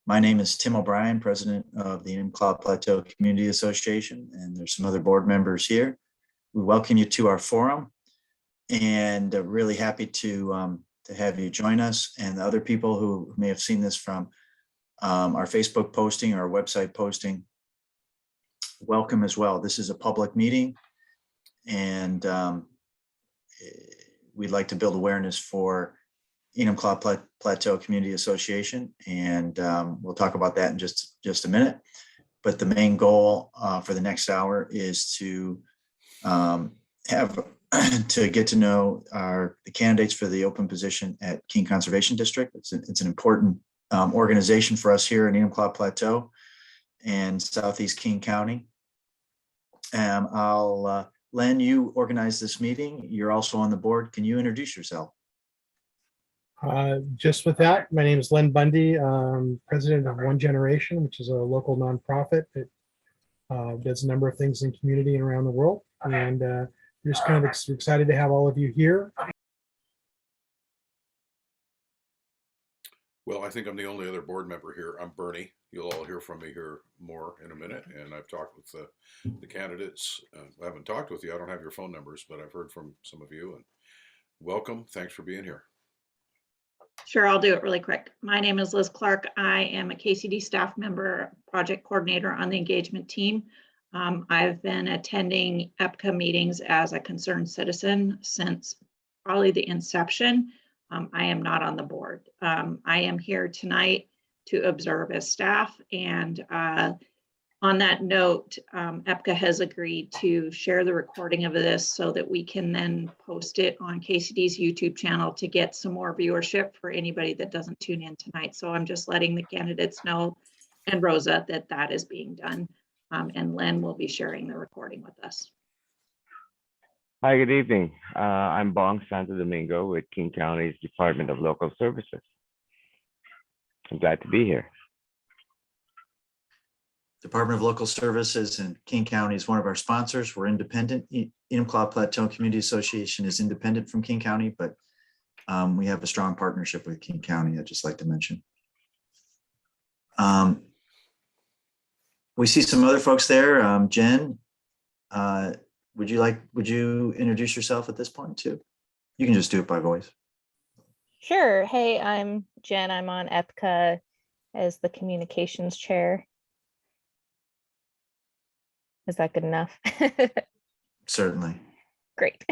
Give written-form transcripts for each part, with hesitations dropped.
My name is Tim O'Brien, president of the Enumclaw Plateau Community Association, and there's some other board members here. We welcome you to our forum, and really happy to have you join us, and the other people who may have seen this from our Facebook posting or our website posting. Welcome as well. This is a public meeting, and we'd like to build awareness for Enumclaw Plateau Community Association, and we'll talk about that in just a minute. But the main goal for the next hour is to get to know the candidates for the open position at King Conservation District. It's an important organization for us here in Enumclaw Plateau and Southeast King County. Len, you organized this meeting. You're also on the board. Can you introduce yourself? Just with that, my name is Len Bundy, president of One Generation, which is a local nonprofit that does a number of things in community and around the world. And we're just kind of excited to have all of you here. Well, I think I'm the only other board member here. I'm Bernie. You'll all hear from me here more in a minute. And I've talked with the candidates. I haven't talked with you. I don't have your phone numbers, but I've heard from some of you. And welcome. Thanks for being here. Sure, I'll do it really quick. My name is Liz Clark. I am a KCD staff member, project coordinator on the engagement team. I've been attending EPCA meetings as a concerned citizen since probably the inception. I am not on the board. I am here tonight to observe as staff. And on that note, EPCA has agreed to share the recording of this so that we can then post it on KCD's YouTube channel to get some more viewership for anybody that doesn't tune in tonight. So I'm just letting the candidates know, and Rosa, that is being done. And Len will be sharing the recording with us. Hi, good evening. I'm Bong Santo Domingo with King County's Department of Local Services. I'm glad to be here. Department of Local Services in King County is one of our sponsors. We're independent. Enumclaw Plateau Community Association is independent from King County, but we have a strong partnership with King County, I'd just like to mention. We see some other folks there. Jen, would you introduce yourself at this point too? You can just do it by voice. Sure. Hey, I'm Jen. I'm on EPCA as the communications chair. Is that good enough? Certainly. Great.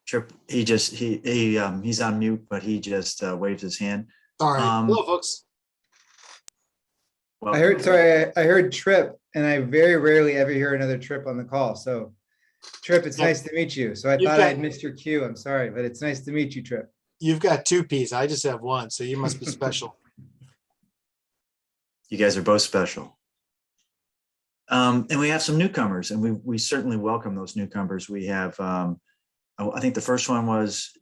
Trip, he's on mute, but he just waved his hand. Sorry. Hello, folks. Well, I heard Trip, and I very rarely ever hear another Trip on the call. So Trip, it's nice to meet you. So I thought I'd missed your cue. I'm sorry, but it's nice to meet you, Trip. You've got two P's. I just have one, so you must be special. You guys are both special. And we have some newcomers, and we certainly welcome those newcomers. We have, I think the first one was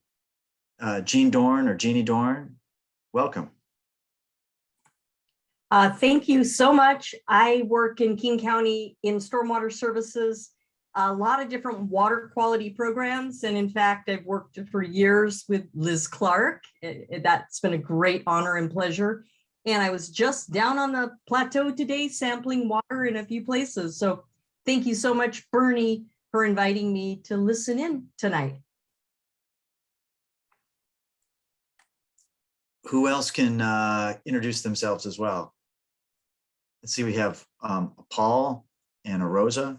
Jeannie Dorn. Welcome. Thank you so much. I work in King County in stormwater services, a lot of different water quality programs. And in fact, I've worked for years with Liz Clark. That's been a great honor and pleasure. And I was just down on the plateau today sampling water in a few places. So thank you so much, Bernie, for inviting me to listen in tonight. Who else can introduce themselves as well? Let's see, we have Paul and a Rosa.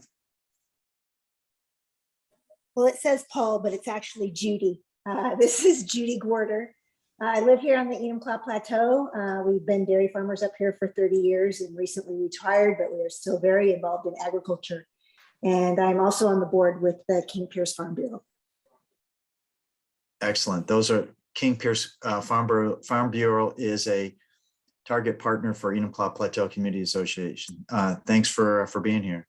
Well, it says Paul, but it's actually Judy. This is Judy Gorder. I live here on the Enumclaw Plateau. We've been dairy farmers up here for 30 years and recently retired, but we are still very involved in agriculture. And I'm also on the board with the King Pierce Farm Bureau. Excellent. Those are King Pierce Farm Bureau is a target partner for Enumclaw Plateau Community Association. Thanks for being here.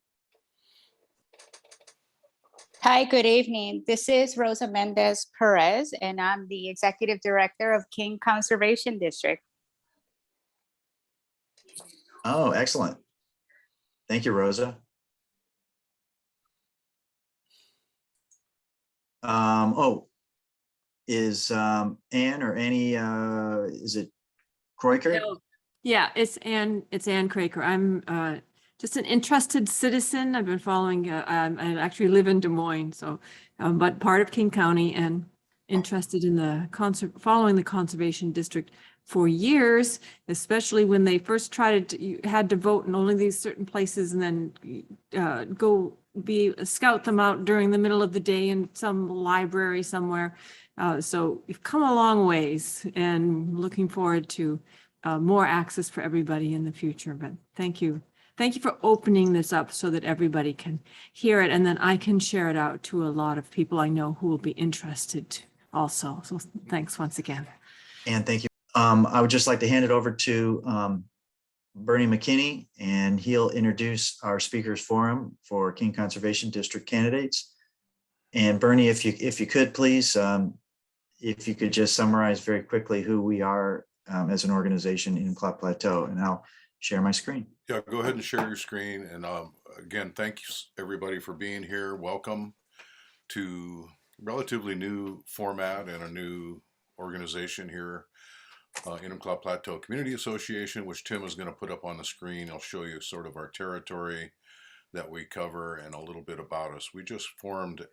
Hi, good evening. This is Rosa Mendez Perez, and I'm the Executive Director of King Conservation District. Oh, excellent. Thank you, Rosa. is Ann or Annie, is it Kroiker? No. Yeah, it's Ann Craker. I'm just an interested citizen. I've been following, I actually live in Des Moines, so, but part of King County and interested in the following the conservation district for years, especially when they first tried to, you had to vote in only these certain places and then go scout them out during the middle of the day in some library somewhere. So we've come a long ways and looking forward to more access for everybody in the future. But thank you. Thank you for opening this up so that everybody can hear it. And then I can share it out to a lot of people I know who will be interested also. So thanks once again. And thank you. I would just like to hand it over to Bernie McKinney, and he'll introduce our speakers forum for King Conservation District candidates. And Bernie, if you could please, if you could just summarize very quickly who we are as an organization in Enumclaw Plateau, and I'll share my screen. Yeah, go ahead and share your screen. And again, thanks everybody for being here. Welcome to relatively new format and a new organization here, Enumclaw Plateau Community Association, which Tim is going to put up on the screen. I'll show you sort of our territory that we cover and a little bit about us. We just formed,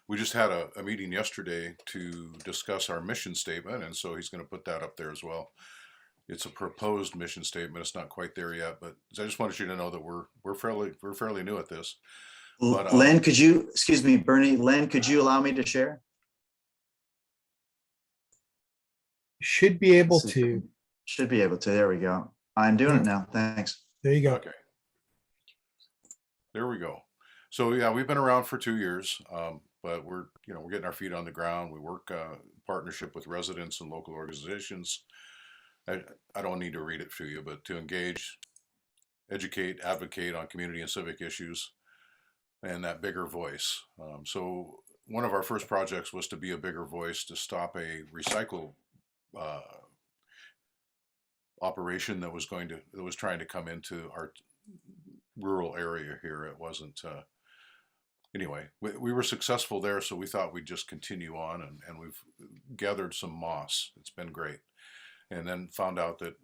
we just had a meeting yesterday to discuss our mission statement, and so he's going to put that up there as well. It's a proposed mission statement. It's not quite there yet, but I just wanted you to know that we're fairly new at this. But, Len, could you, excuse me, Bernie, Len, could you allow me to share? Should be able to. Should be able to. There we go. I'm doing it now. Thanks. There you go. Okay. There we go. So yeah, we've been around for 2 years, but we're getting our feet on the ground. We work in partnership with residents and local organizations. I don't need to read it to you, but to engage, educate, advocate on community and civic issues, and that bigger voice. So one of our first projects was to be a bigger voice to stop a recycle operation that was trying to come into our rural area here. It wasn't. Anyway, we were successful there, so we thought we'd just continue on, and we've gathered some moss. It's been great. And then found out that,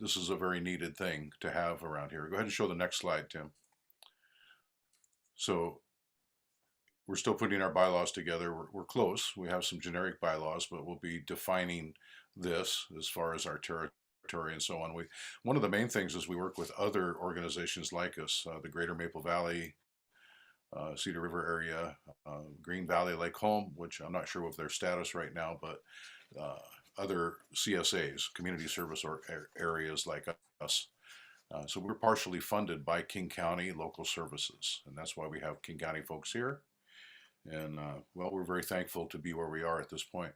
this is a very needed thing to have around here. Go ahead and show the next slide, Tim. So we're still putting our bylaws together. We're close. We have some generic bylaws, but we'll be defining this as far as our territory and so on. One of the main things is we work with other organizations like us, the Greater Maple Valley, Cedar River area, Green Valley Lake Home, which I'm not sure of their status right now, but other CSAs, community service or areas like us. So we're partially funded by King County Local Services, and that's why we have King County folks here. And well, we're very thankful to be where we are at this point.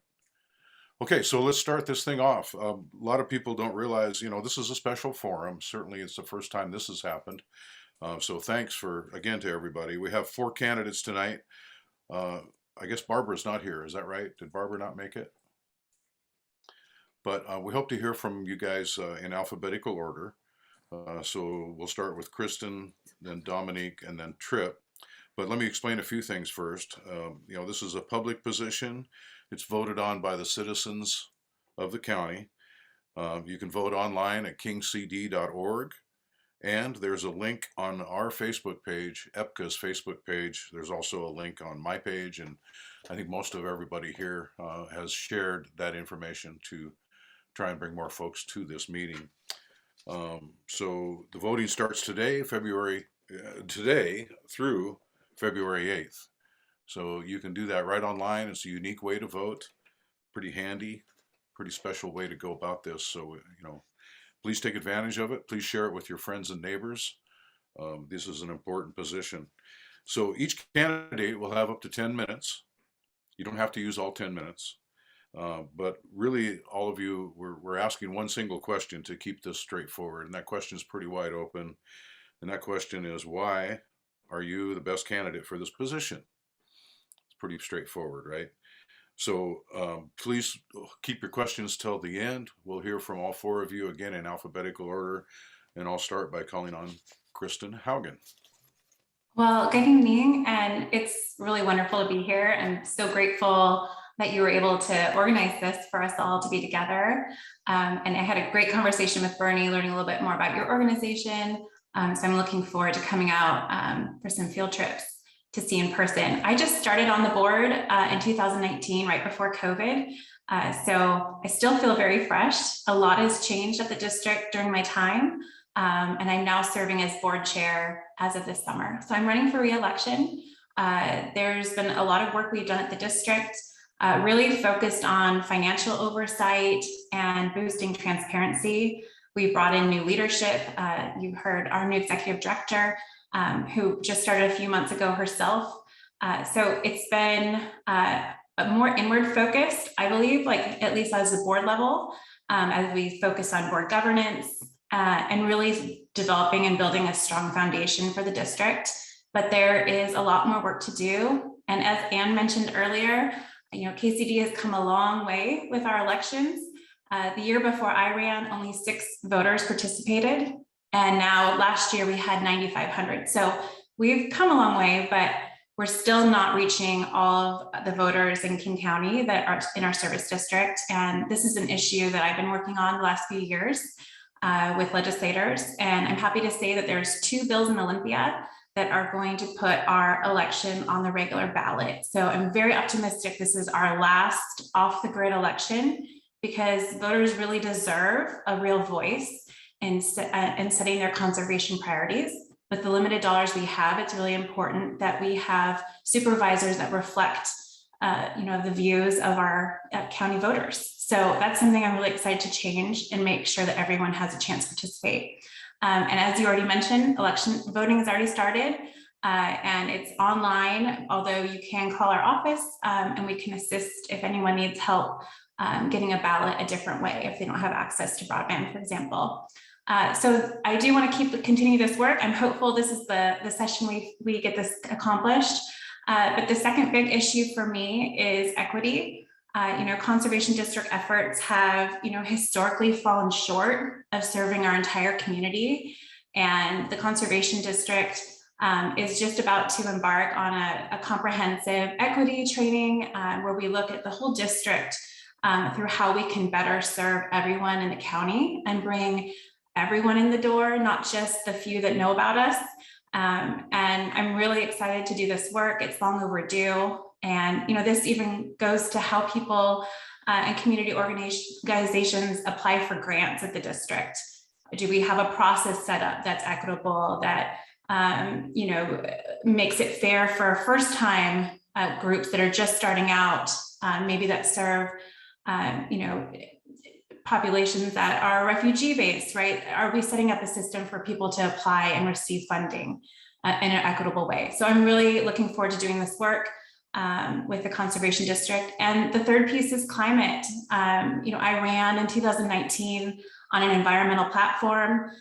Okay, so let's start this thing off. A lot of people don't realize, this is a special forum. Certainly it's the first time this has happened. So thanks again to everybody. We have 4 candidates tonight. I guess Barbara's not here, is that right? Did Barbara not make it? But we hope to hear from you guys in alphabetical order. So we'll start with Kristen, then Dominique, and then Trip. But let me explain a few things first. This is a public position. It's voted on by the citizens of the county. You can vote online at kingcd.org. And there's a link on our Facebook page, EPCA's Facebook page. There's also a link on my page, and I think most of everybody here has shared that information to try and bring more folks to this meeting. So the voting starts today through February 8th. So you can do that right online. It's a unique way to vote, pretty handy, pretty special way to go about this. So, please take advantage of it. Please share it with your friends and neighbors. This is an important position. So each candidate will have up to 10 minutes. You don't have to use all 10 minutes. But really, all of you, we're asking one single question to keep this straightforward. And that question is pretty wide open. And that question is, why are you the best candidate for this position? It's pretty straightforward, right? So please keep your questions till the end. We'll hear from all 4 of you again in alphabetical order. And I'll start by calling on Kristen Haugen. Well, good evening, and it's really wonderful to be here. I'm so grateful that you were able to organize this for us all to be together. And I had a great conversation with Bernie, learning a little bit more about your organization. So I'm looking forward to coming out for some field trips to see in person. I just started on the board in 2019, right before COVID. So I still feel very fresh. A lot has changed at the district during my time. And I'm now serving as board chair as of this summer. So I'm running for re-election. There's been a lot of work we've done at the district, really focused on financial oversight and boosting transparency. We brought in new leadership. You heard our new executive director, who just started a few months ago herself. So it's been more inward focused, I believe, like at least as the board level, as we focus on board governance and really developing and building a strong foundation for the district. But there is a lot more work to do. And as Anne mentioned earlier, KCD has come a long way with our elections. The year before I ran, only 6 voters participated. And now last year we had 9,500. So we've come a long way, but we're still not reaching all of the voters in King County that are in our service district. And this is an issue that I've been working on the last few years with legislators. And I'm happy to say that there's 2 bills in Olympia that are going to put our election on the regular ballot. So I'm very optimistic this is our last off the grid election, because voters really deserve a real voice in setting their conservation priorities. With the limited dollars we have, it's really important that we have supervisors that reflect the views of our county voters. So that's something I'm really excited to change and make sure that everyone has a chance to participate. And as you already mentioned, election voting has already started and it's online, although you can call our office and we can assist if anyone needs help getting a ballot a different way if they don't have access to broadband, for example. So I do want to continue this work. I'm hopeful this is the session we get this accomplished. But the second big issue for me is equity. Conservation district efforts have, historically fallen short of serving our entire community. And the conservation district is just about to embark on a comprehensive equity training where we look at the whole district through how we can better serve everyone in the county and bring everyone in the door, not just the few that know about us. And I'm really excited to do this work. It's long overdue. And this even goes to how people and community organizations apply for grants at the district. Do we have a process set up that's equitable, that makes it fair for first-time groups that are just starting out, maybe that serve populations that are refugee-based, right? Are we setting up a system for people to apply and receive funding in an equitable way? So I'm really looking forward to doing this work with the Conservation District. And the third piece is climate. I ran in 2019 on an environmental platform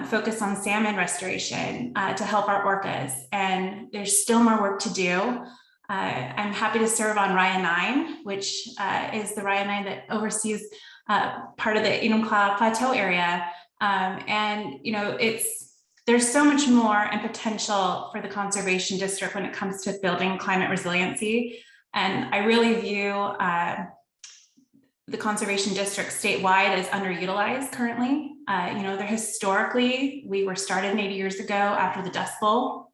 focused on salmon restoration to help our orcas. And there's still more work to do. I'm happy to serve on RIA 9, which is the RIA 9 that oversees part of the Enumclaw Plateau area. There's so much more and potential for the Conservation District when it comes to building climate resiliency. And I really view the Conservation District statewide as underutilized currently. We were started 80 years ago after the Dust Bowl.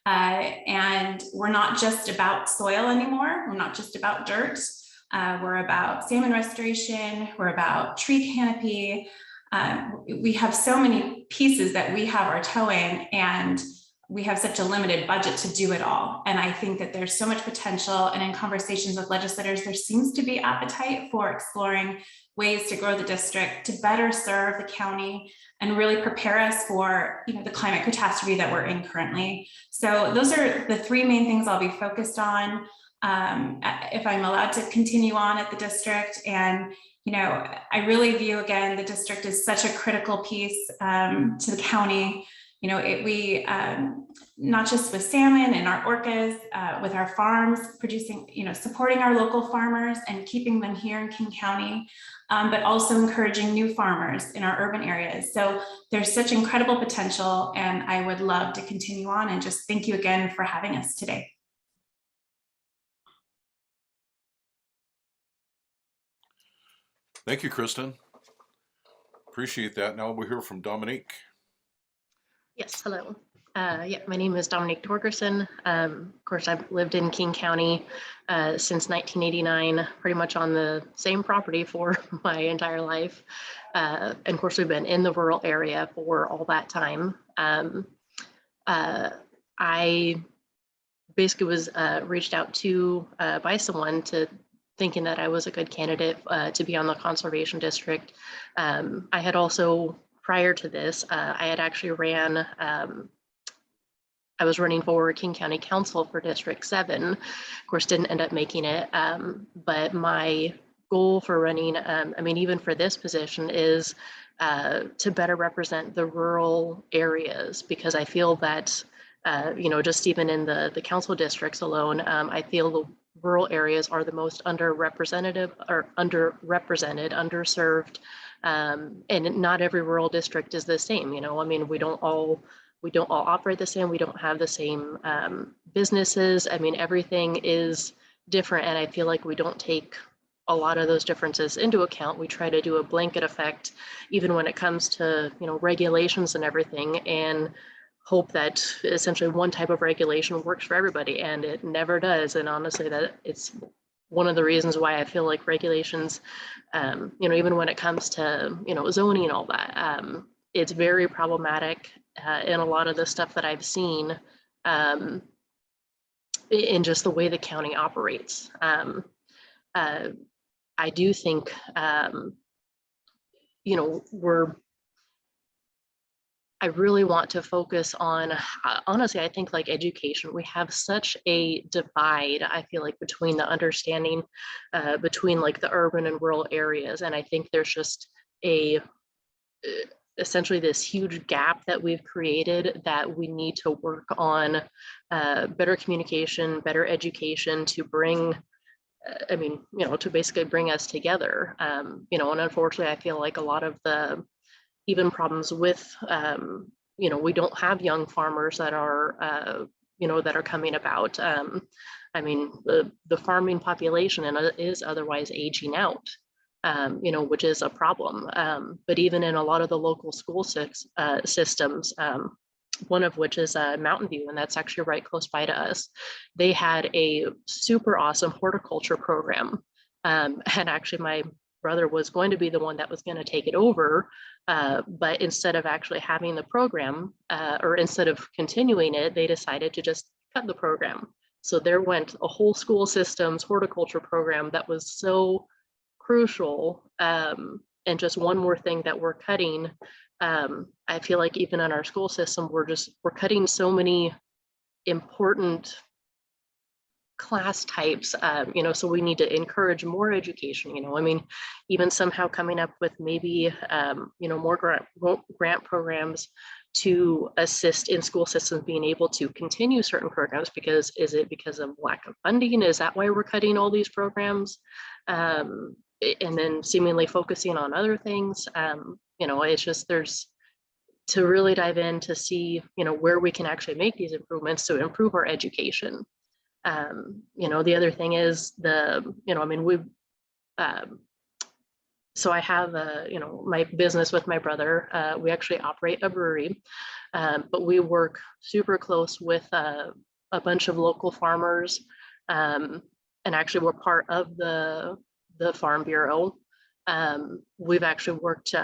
And we're not just about soil anymore. We're not just about dirt. We're about salmon restoration. We're about tree canopy. We have so many pieces that we have our toe in, and we have such a limited budget to do it all. And I think that there's so much potential, and in conversations with legislators, there seems to be appetite for exploring ways to grow the district, to better serve the county, and really prepare us for the climate catastrophe that we're in currently. So those are the 3 main things I'll be focused on if I'm allowed to continue on at the district. And I really view, again, the district is such a critical piece to the county. We not just with salmon and our orcas, with our farms producing, supporting our local farmers and keeping them here in King County, but also encouraging new farmers in our urban areas. So there's such incredible potential, and I would love to continue on, and just thank you again for having us today. Thank you, Kristen. Appreciate that. Now we'll hear from Dominique. Yes, hello. Yeah, my name is Dominique Torgerson. Of course, I've lived in King County since 1989, pretty much on the same property for my entire life. And of course, we've been in the rural area for all that time. I basically was reached out to by someone to thinking that I was a good candidate to be on the conservation district. I had also, prior to this, I had actually ran, I was running for King County Council for District 7. Of course, didn't end up making it, but my goal for running, I mean, even for this position is to better represent the rural areas, because I feel that, you know, just even in the council districts alone, I feel the rural areas are the most underrepresented, underserved, and not every rural district is the same. You know, I mean, we don't all operate the same. We don't have the same businesses. I mean, everything is different, and I feel like we don't take a lot of those differences into account. We try to do a blanket effect, even when it comes to, you know, regulations and everything, and hope that essentially one type of regulation works for everybody, and it never does. And honestly, that it's one of the reasons why I feel like regulations, you know, even when it comes to, you know, zoning and all that, it's very problematic in a lot of the stuff that I've seen in just the way the county operates. I do think, you know, I really want to focus on, honestly, I think like education. We have such a divide, I feel like, between the understanding between like the urban and rural areas. And I think there's just essentially this huge gap that we've created that we need to work on better communication, better education to bring, I mean, you know, to basically bring us together. You know, and unfortunately, I feel like a lot of the even problems with, you know, we don't have young farmers that are, you know, that are coming about. I mean, the farming population is otherwise aging out, you know, which is a problem. But even in a lot of the local school systems, one of which is Mountain View, and that's actually right close by to us, they had a super awesome horticulture program. And actually my brother was going to be the one that was going to take it over. But instead of actually having the program, or instead of continuing it, they decided to just cut the program. So there went a whole school systems horticulture program that was so crucial. And just one more thing that we're cutting. I feel like even in our school system, we're cutting so many important class types, you know, so we need to encourage more education, you know, I mean, even somehow coming up with maybe, you know, more grant programs to assist in school systems being able to continue certain programs, because is it because of lack of funding? Is that why we're cutting all these programs? And then seemingly focusing on other things, you know, it's just, there's to really dive in to see, you know, where we can actually make these improvements to improve our education. You know, the other thing is you know, I mean, so I have, you know, my business with my brother, we actually operate a brewery, but we work super close with a bunch of local farmers, and actually we're part of the Farm Bureau. We've actually worked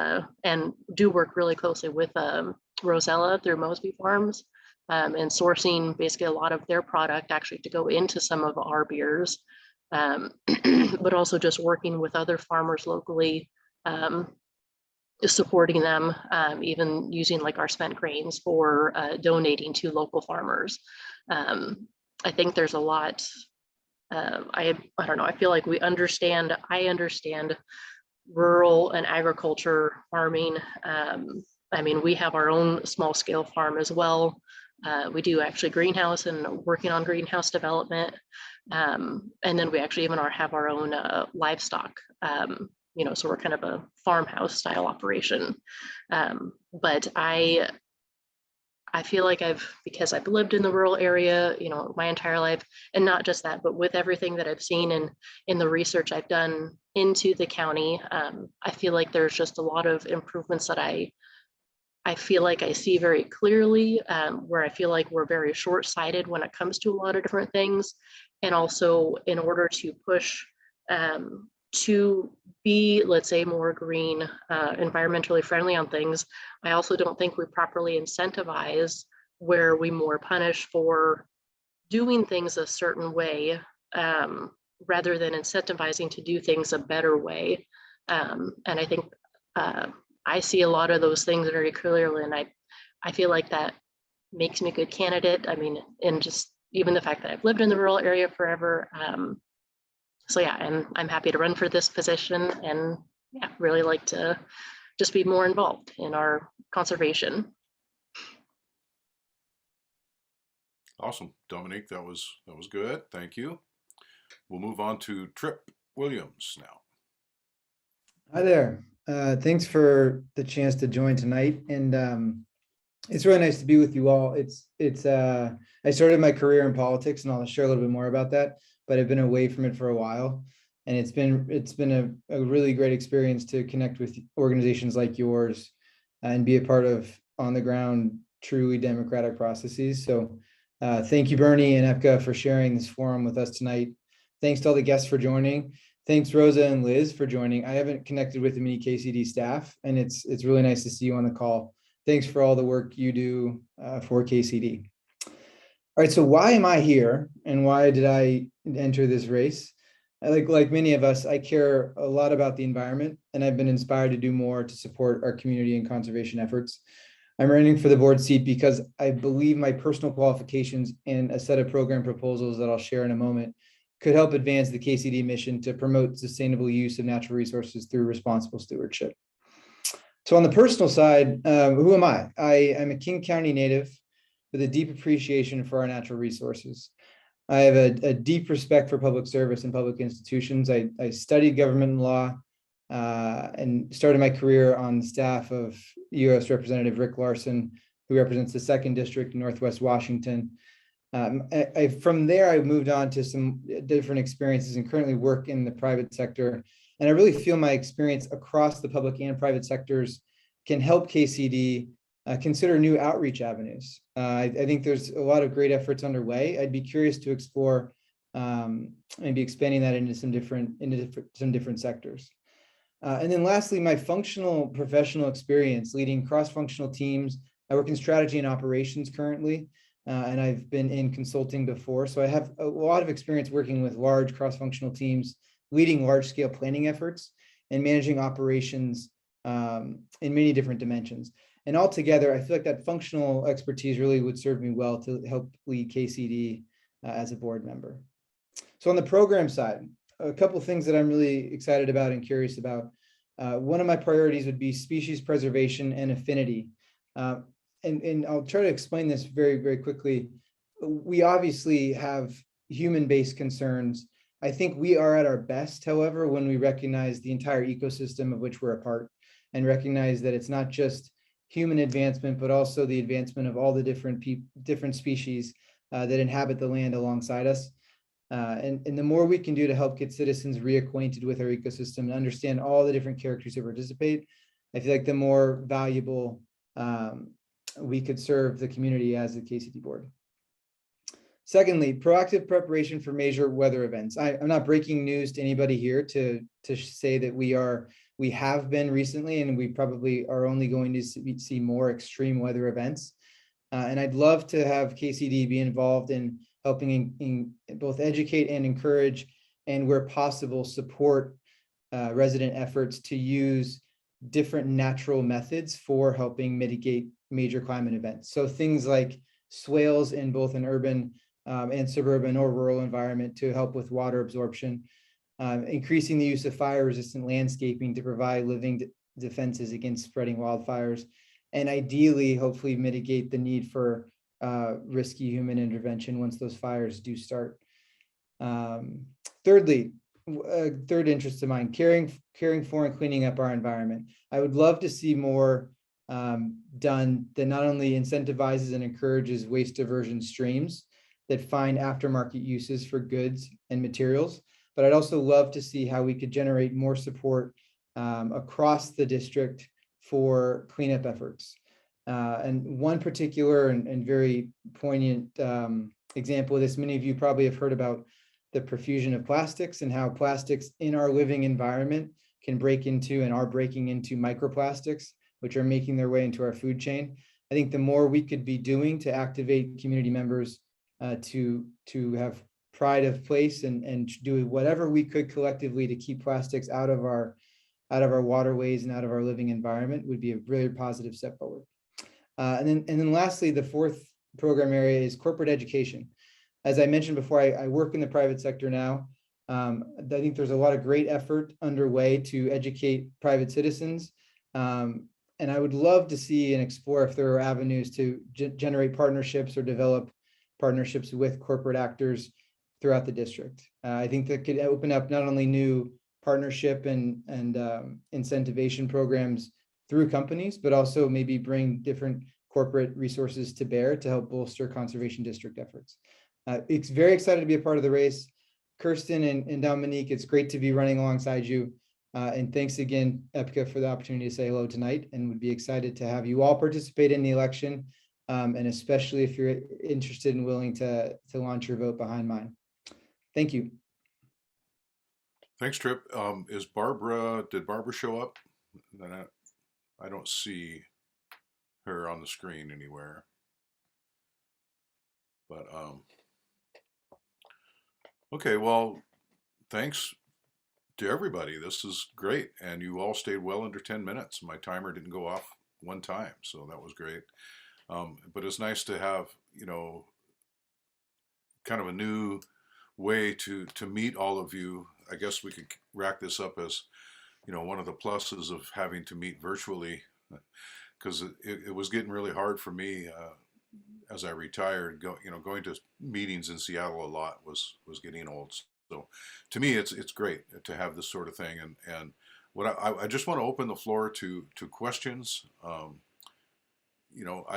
and do work really closely with Rosella through Mosby Farms. And sourcing basically a lot of their product actually to go into some of our beers, but also just working with other farmers locally, supporting them, even using like our spent grains for donating to local farmers. I think there's a lot, I don't know, I feel like I understand rural and agriculture farming. I mean, we have our own small scale farm as well. We do actually greenhouse and working on greenhouse development. And then we actually even have our own livestock, you know, so we're kind of a farmhouse style operation. But I I feel like because I've lived in the rural area, my entire life, and not just that, but with everything that I've seen and in the research I've done into the county, I feel like there's just a lot of improvements that I feel like I see very clearly, where I feel like we're very short-sighted when it comes to a lot of different things. And also in order to push to be, let's say, more green, environmentally friendly on things, I also don't think we properly incentivize where we more punish for doing things a certain way, rather than incentivizing to do things a better way. And I think I see a lot of those things very clearly, and I feel like that makes me a good candidate. I mean, and just even the fact that I've lived in the rural area forever. So yeah, and I'm happy to run for this position, and yeah, really like to just be more involved in our conservation. Awesome, Dominique, that was good. Thank you. We'll move on to Trip Williams now. Hi there. Thanks for the chance to join tonight, and it's really nice to be with you all. I started my career in politics, and I'll share a little bit more about that, but I've been away from it for a while, and it's been a really great experience to connect with organizations like yours and be a part of on the ground truly democratic processes. So thank you, Bernie and Epcot, for sharing this forum with us tonight. Thanks to all the guests for joining. Thanks, Rosa and Liz, for joining. I haven't connected with the many KCD staff, and it's really nice to see you on the call. Thanks for all the work you do for KCD. All right, so why am I here, and why did I enter this race? Like many of us, I care a lot about the environment, and I've been inspired to do more to support our community and conservation efforts. I'm running for the board seat because I believe my personal qualifications and a set of program proposals that I'll share in a moment could help advance the KCD mission to promote sustainable use of natural resources through responsible stewardship. So on the personal side, who am I? I am a King County native with a deep appreciation for our natural resources. I have a deep respect for public service and public institutions. I studied government and law and started my career on the staff of U.S. Representative Rick Larson, who represents the 2nd District in Northwest Washington. From there, I moved on to some different experiences and currently work in the private sector. And I really feel my experience across the public and private sectors can help KCD consider new outreach avenues. I think there's a lot of great efforts underway. I'd be curious to explore maybe expanding that into some different sectors. And then lastly, my functional professional experience leading cross-functional teams. I work in strategy and operations currently. And I've been in consulting before. So I have a lot of experience working with large cross-functional teams, leading large-scale planning efforts and managing operations in many different dimensions. And altogether, I feel like that functional expertise really would serve me well to help lead KCD as a board member. So on the program side, a couple of things that I'm really excited about and curious about. One of my priorities would be species preservation and affinity. And I'll try to explain this very, very quickly. We obviously have human-based concerns. I think we are at our best, however, when we recognize the entire ecosystem of which we're a part and recognize that it's not just human advancement, but also the advancement of all the different species that inhabit the land alongside us. And the more we can do to help get citizens reacquainted with our ecosystem and understand all the different characters who participate, I feel like the more valuable we could serve the community as the KCD board. Secondly, proactive preparation for major weather events. I'm not breaking news to anybody here to say that we have been recently, and we probably are only going to see more extreme weather events. And I'd love to have KCD be involved in helping in both educate and encourage, and where possible, support resident efforts to use different natural methods for helping mitigate major climate events. So things like swales in both an urban and suburban or rural environment to help with water absorption, increasing the use of fire-resistant landscaping to provide living defenses against spreading wildfires, and ideally, hopefully mitigate the need for risky human intervention once those fires do start. Thirdly, third interest of mine, caring for and cleaning up our environment. I would love to see more done that not only incentivizes and encourages waste diversion streams that find aftermarket uses for goods and materials, but I'd also love to see how we could generate more support across the district for cleanup efforts. And one particular and very poignant example of this, many of you probably have heard about the profusion of plastics and how plastics in our living environment can break into and are breaking into microplastics, which are making their way into our food chain. I think the more we could be doing to activate community members to have pride of place and do whatever we could collectively to keep plastics out of our waterways and out of our living environment would be a really positive step forward. And then lastly, the fourth program area is corporate education. As I mentioned before, I work in the private sector now. I think there's a lot of great effort underway to educate private citizens. And I would love to see and explore if there are avenues to generate partnerships or develop partnerships with corporate actors throughout the district. I think that could open up not only new partnership and incentivization programs through companies, but also maybe bring different corporate resources to bear to help bolster conservation district efforts. It's very excited to be a part of the race. Kirsten and Dominique, it's great to be running alongside you. And thanks again, EPCA, for the opportunity to say hello tonight, and would be excited to have you all participate in the election, and especially if you're interested and willing to launch your vote behind mine. Thank you. Thanks, Trip. Did Barbara show up? I don't see her on the screen anywhere. But okay, well, thanks to everybody. This is great, and you all stayed well under 10 minutes. My timer didn't go off one time, so that was great. But it's nice to have, kind of a new way to meet all of you. I guess we could rack this up as, one of the pluses of having to meet virtually, because it was getting really hard for me as I retired. Going to meetings in Seattle a lot was getting old. So to me, it's great to have this sort of thing. And what I just want to open the floor to questions. I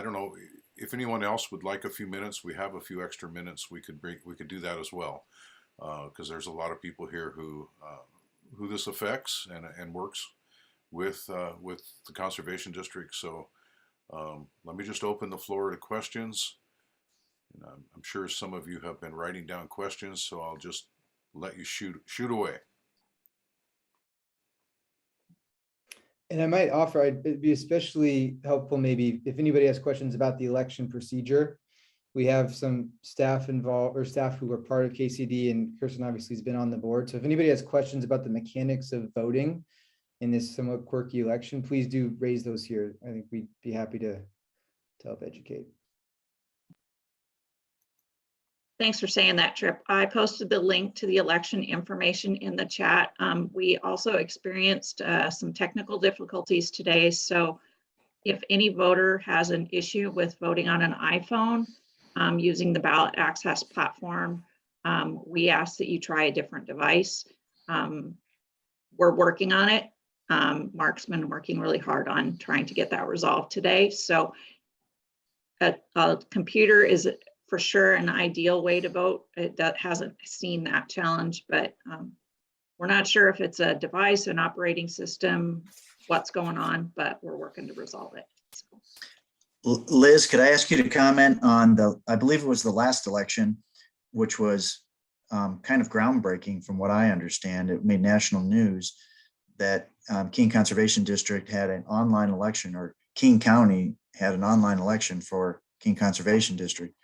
don't know if anyone else would like a few minutes. We have a few extra minutes. We could do that as well, because there's a lot of people here who this affects and works with the conservation district. So let me just open the floor to questions. And I'm sure some of you have been writing down questions, so I'll just let you shoot away. And I might offer, it'd be especially helpful maybe if anybody has questions about the election procedure. We have some staff involved, or staff who are part of KCD, and Kirsten obviously has been on the board. So if anybody has questions about the mechanics of voting in this somewhat quirky election, please do raise those here. I think we'd be happy to help educate. Thanks for saying that, Trip. I posted the link to the election information in the chat. We also experienced some technical difficulties today. So if any voter has an issue with voting on an iPhone using the ballot access platform, we ask that you try a different device. We're working on it. Mark's been working really hard on trying to get that resolved today. So a computer is for sure an ideal way to vote. That hasn't seen that challenge, but we're not sure if it's a device, an operating system, what's going on, but we're working to resolve it. So. Liz, could I ask you to comment on I believe it was the last election, which was kind of groundbreaking from what I understand. It made national news that King Conservation District had an online election, or King County had an online election for King Conservation District.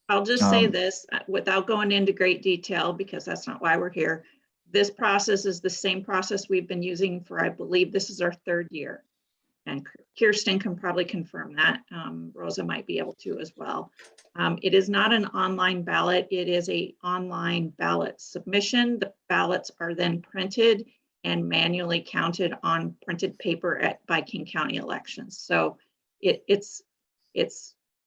I'll just say this without going into great detail, because that's not why we're here. This process is the same process we've been using for, I believe this is our third year. And Kirsten can probably confirm that. Rosa might be able to as well. It is not an online ballot. It is an online ballot submission. The ballots are then printed and manually counted on printed paper by King County elections. So it's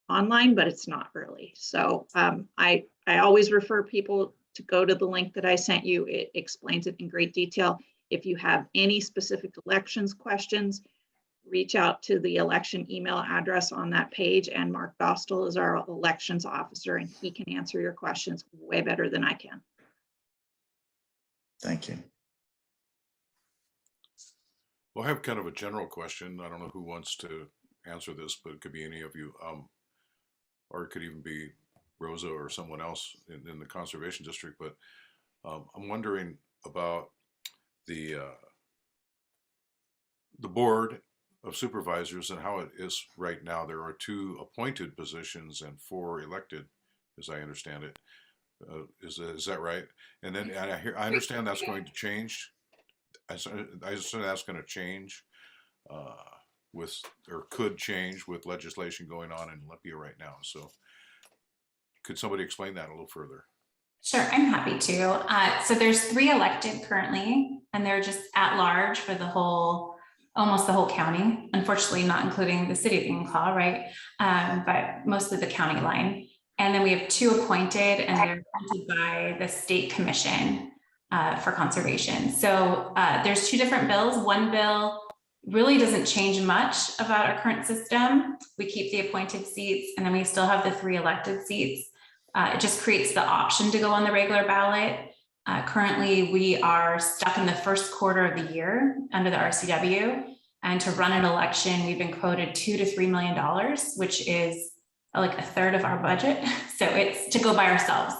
online, but it's not really. So I always refer people to go to the link that I sent you. It explains it in great detail. If you have any specific elections questions, reach out to the election email address on that page, and Mark Dostal is our elections officer, and he can answer your questions way better than I can. Thank you. Well, I have kind of a general question. I don't know who wants to answer this, but it could be any of you, or it could even be Rosa or someone else in the conservation district. But I'm wondering about the board of supervisors and how it is right now. There are 2 appointed positions and 4 elected, as I understand it. Is that right? And then I understand that's going to change. I assume that's going to change with, or could change with legislation going on in Olympia right now. So could somebody explain that a little further? Sure, I'm happy to. So there's 3 elected currently, and they're just at large for the whole, almost the whole county. Unfortunately, not including the city of Enumclaw, right? But most of the county line. And then we have 2 appointed, and they're appointed by the state commission for conservation. So there's 2 different bills. One bill really doesn't change much about our current system. We keep the appointed seats, and then we still have the 3 elected seats. It just creates the option to go on the regular ballot. Currently, we are stuck in the first quarter of the year under the RCW. And to run an election, we've been quoted $2 to $3 million, which is like a third of our budget. So it's to go by ourselves.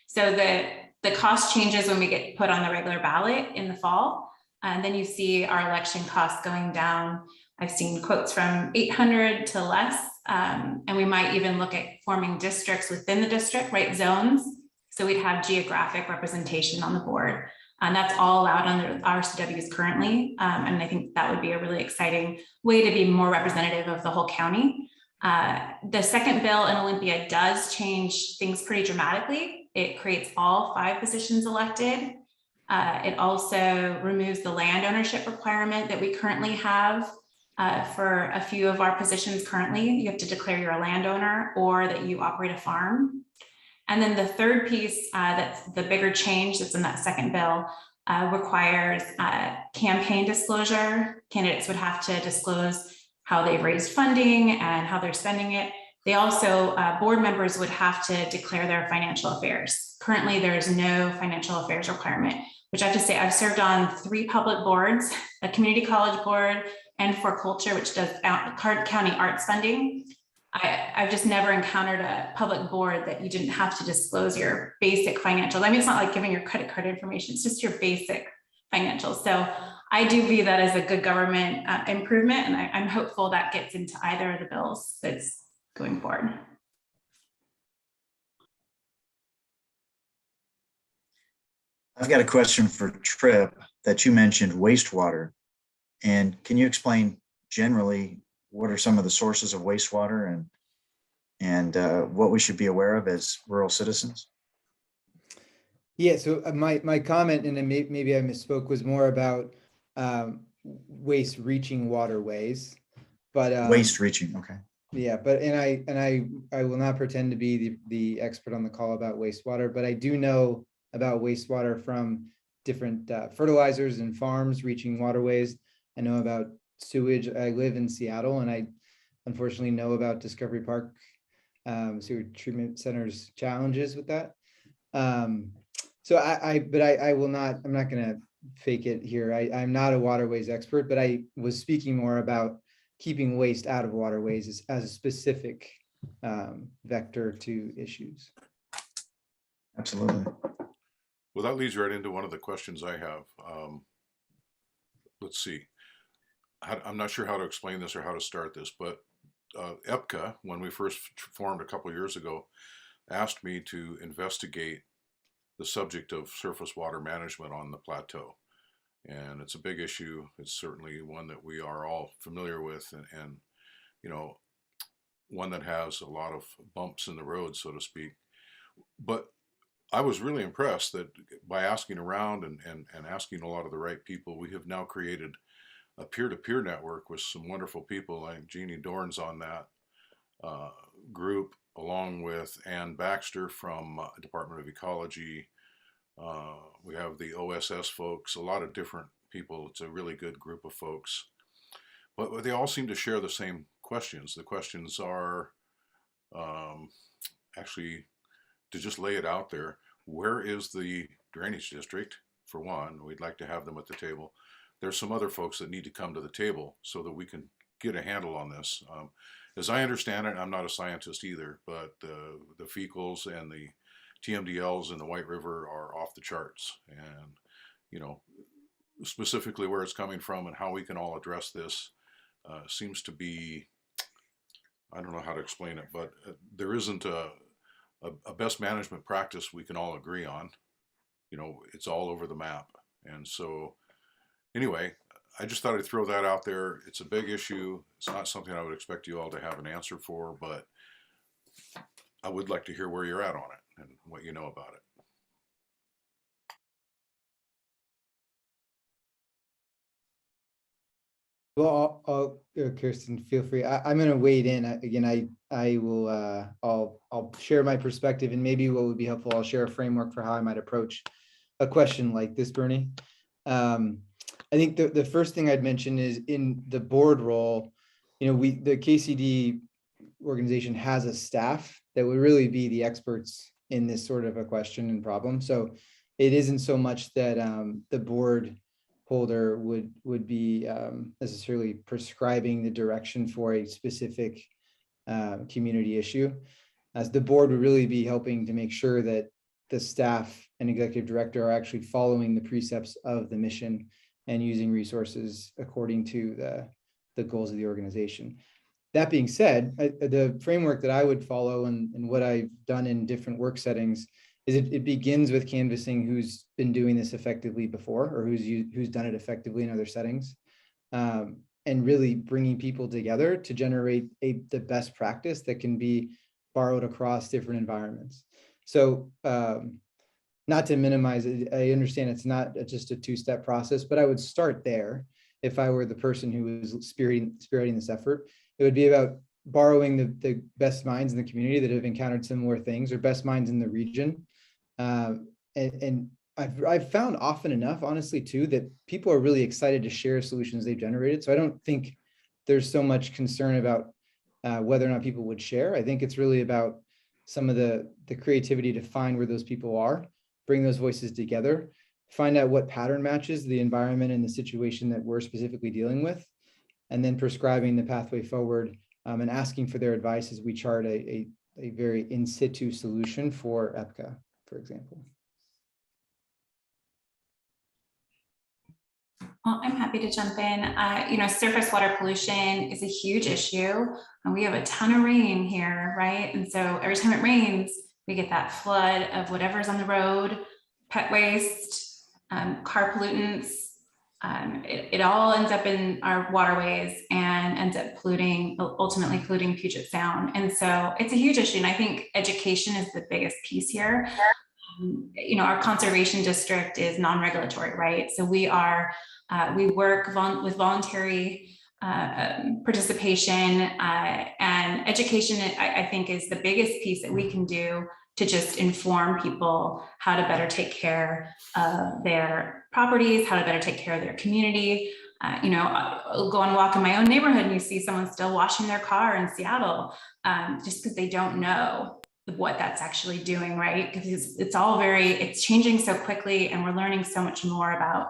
So the cost changes when we get put on the regular ballot in the fall. And then you see our election costs going down. I've seen quotes from 800 to less. And we might even look at forming districts within the district, right? Zones. So we'd have geographic representation on the board. And that's all allowed under RCWs currently. And I think that would be a really exciting way to be more representative of the whole county. The second bill in Olympia does change things pretty dramatically. It creates all 5 positions elected. It also removes the land ownership requirement that we currently have for a few of our positions currently. You have to declare you're a landowner or that you operate a farm. And then the third piece, that's the bigger change that's in that second bill, requires campaign disclosure. Candidates would have to disclose how they've raised funding and how they're spending it. They also, board members would have to declare their financial affairs. Currently, there is no financial affairs requirement, which I have to say, I've served on 3 public boards, a community college board, and for culture, which does county arts funding. I've just never encountered a public board that you didn't have to disclose your basic financials. I mean, it's not like giving your credit card information, it's just your basic financials. So I do view that as a good government improvement, and I'm hopeful that gets into either of the bills that's going forward. I've got a question for Tripp that you mentioned wastewater. And can you explain generally what are some of the sources of wastewater and what we should be aware of as rural citizens? Yeah, so my comment, and then maybe I misspoke, was more about waste reaching waterways, but Waste reaching, okay. yeah, but I will not pretend to be the expert on the call about wastewater, but I do know about wastewater from different fertilizers and farms reaching waterways. I know about sewage. I live in Seattle, and I unfortunately know about Discovery Park sewage treatment center's challenges with that. So I will not, I'm not going to fake it here. I'm not a waterways expert, but I was speaking more about keeping waste out of waterways as a specific vector to issues. Absolutely. Well, that leads right into one of the questions I have. Let's see. I'm not sure how to explain this or how to start this, but EPCA, when we first formed a couple of years ago, asked me to investigate the subject of surface water management on the plateau. And it's a big issue. It's certainly one that we are all familiar with, and you know, one that has a lot of bumps in the road, so to speak. But I was really impressed that by asking around and asking a lot of the right people, we have now created a peer-to-peer network with some wonderful people. Like Jeannie Dorn's on that group, along with Ann Baxter from Department of Ecology. We have the OSS folks, a lot of different people. It's a really good group of folks. but they all seem to share the same questions. The questions are actually, to just lay it out there, where is the drainage district? For one, we'd like to have them at the table. There's some other folks that need to come to the table so that we can get a handle on this. As I understand it, I'm not a scientist either, but the fecals and the TMDLs in the White River are off the charts. And, you know, specifically where it's coming from and how we can all address this seems to be, I don't know how to explain it, but there isn't a best management practice we can all agree on. You know, it's all over the map. And so anyway, I just thought I'd throw that out there. It's a big issue. It's not something I would expect you all to have an answer for, but I would like to hear where you're at on it and what you know about it. Well, Kirsten, feel free. I'm going to wade in. I will. I'll share my perspective, and maybe what would be helpful, I'll share a framework for how I might approach a question like this, Bernie. I think the first thing I'd mention is in the board role, you know, the KCD organization has a staff that would really be the experts in this sort of a question and problem. So it isn't so much that the board holder would be necessarily prescribing the direction for a specific community issue, as the board would really be helping to make sure that the staff and executive director are actually following the precepts of the mission and using resources according to the goals of the organization. That being said, the framework that I would follow and what I've done in different work settings is it begins with canvassing who's been doing this effectively before, or who's done it effectively in other settings, and really bringing people together to generate the best practice that can be borrowed across different environments. So not to minimize it, I understand it's not just a two-step process, but I would start there. If I were the person who was spearheading this effort, it would be about borrowing the best minds in the community that have encountered similar things, or best minds in the region. And I've found often enough, honestly, too, that people are really excited to share solutions they've generated. So I don't think there's so much concern about whether or not people would share. I think it's really about some of the creativity to find where those people are, bring those voices together, find out what pattern matches the environment and the situation that we're specifically dealing with, and then prescribing the pathway forward and asking for their advice as we chart a very in situ solution for EPCA, for example. Well, I'm happy to jump in. You know, surface water pollution is a huge issue, and we have a ton of rain here, right? And so every time it rains, we get that flood of whatever's on the road, pet waste, car pollutants. It all ends up in our waterways and ends up ultimately polluting Puget Sound. And so it's a huge issue. And I think education is the biggest piece here. You know, our conservation district is non-regulatory, right? So we work with voluntary participation, and education, I think, is the biggest piece that we can do to just inform people how to better take care of their properties, how to better take care of their community. You know, I'll go on a walk in my own neighborhood and you see someone still washing their car in Seattle, just because they don't know what that's actually doing, right? Because it's changing so quickly, and we're learning so much more about